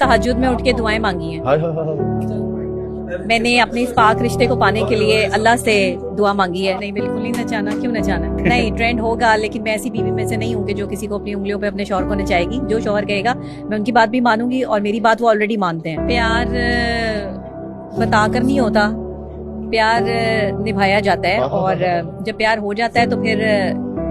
तहज्जुद में उठ के दुआएं मांगी हैं। हाय हाय हाय। मैंने अपने इस पाक रिश्ते को पाने के लिए अल्लाह से दुआ मांगी है। नहीं, बिल्कुल नहीं नचाना, क्यों नचाना। नहीं, ट्रेंड होगा, लेकिन मैं ऐसी बीवी में से नहीं हूँ कि जो किसी को अपनी उंगलियों पे अपने शौहर को नचाएगी। जो शौहर कहेगा मैं उनकी बात भी मानूंगी, और मेरी बात वो ऑलरेडी मानते हैं। प्यार बताकर नहीं होता, प्यार निभाया जाता है, और जब प्यार हो जाता है तो फिर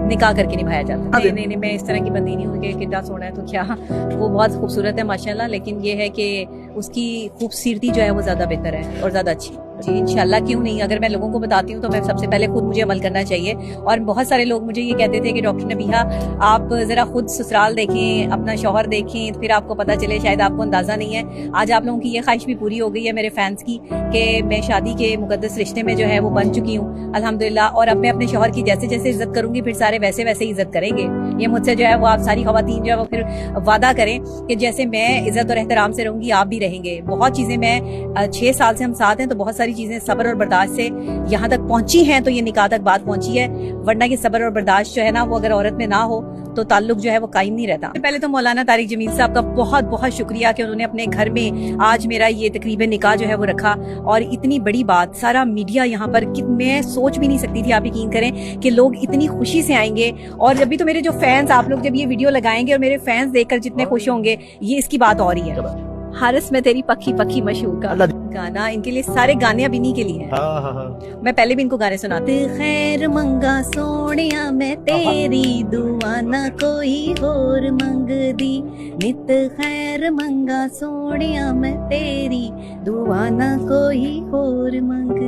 निकाह करके निभाया जाता है। नहीं, मैं इस तरह की बंदी नहीं हूँ कि कितना सोना है तो क्या। वो बहुत खूबसूरत है माशाल्लाह, लेकिन ये है कि उसकी खूबसूरती जो है वो ज्यादा बेहतर है और ज्यादा अच्छी। जी इंशाल्लाह, क्यों नहीं। अगर मैं लोगों को बताती हूँ तो मैं सबसे पहले खुद मुझे अमल करना चाहिए। और बहुत सारे लोग मुझे ये कहते थे कि डॉक्टर नबीहा आप जरा खुद ससुराल देखें, अपना शौहर देखें, फिर आपको पता चले। शायद आपको अंदाजा नहीं है, आज आप लोगों की ये ख्वाहिश भी पूरी हो गई है मेरे फैंस की, कि मैं शादी के मुकद्दस रिश्ते में जो है वो बन चुकी हूँ अल्हम्दुलिल्लाह। और अब मैं अपने शौहर की जैसे जैसे इज्जत करूंगी, फिर सारे वैसे वैसे इज्जत करेंगे। ये मुझसे जो है वो आप सारी खवातीन जो है वो फिर वादा करें कि जैसे मैं इज्जत और एहतराम से रहूंगी, आप भी रहेंगे। बहुत चीजें, मैं 6 साल से हम साथ हैं, तो बहुत सारी चीजें सब्र और बर्दाश्त से यहाँ तक पहुंची हैं, तो ये निकाह तक बात पहुंची है। वरना ये सब्र और बर्दाश्त जो है ना, वो अगर औरत में ना हो तो ताल्लुक जो है वो कायम नहीं रहता। पहले तो मौलाना तारिक जमील साहब का बहुत बहुत शुक्रिया कि उन्होंने अपने घर में आज मेरा ये तकरीबन निकाह जो है वो रखा। और इतनी बड़ी बात, सारा मीडिया यहाँ पर, कि मैं सोच भी नहीं सकती थी, आप यकीन करें, कि लोग इतनी खुशी से आएंगे। और अभी तो मेरे जो फैंस, आप लोग जब ये वीडियो लगाएंगे और मेरे फैंस देखकर जितने खुश होंगे, ये इसकी बात और ही है। हारिस में तेरी पक्की पक्की मशहूर का गाना, इनके लिए सारे गाने अब इन्हीं के लिए हैं। मैं पहले भी इनको गाने सुनाती। खैर मंगा सोनिया मैं तेरी दुआ ना कोई होर मंग दी, नित खैर मंगा सोनिया मैं तेरी दुआ ना कोई होर मंग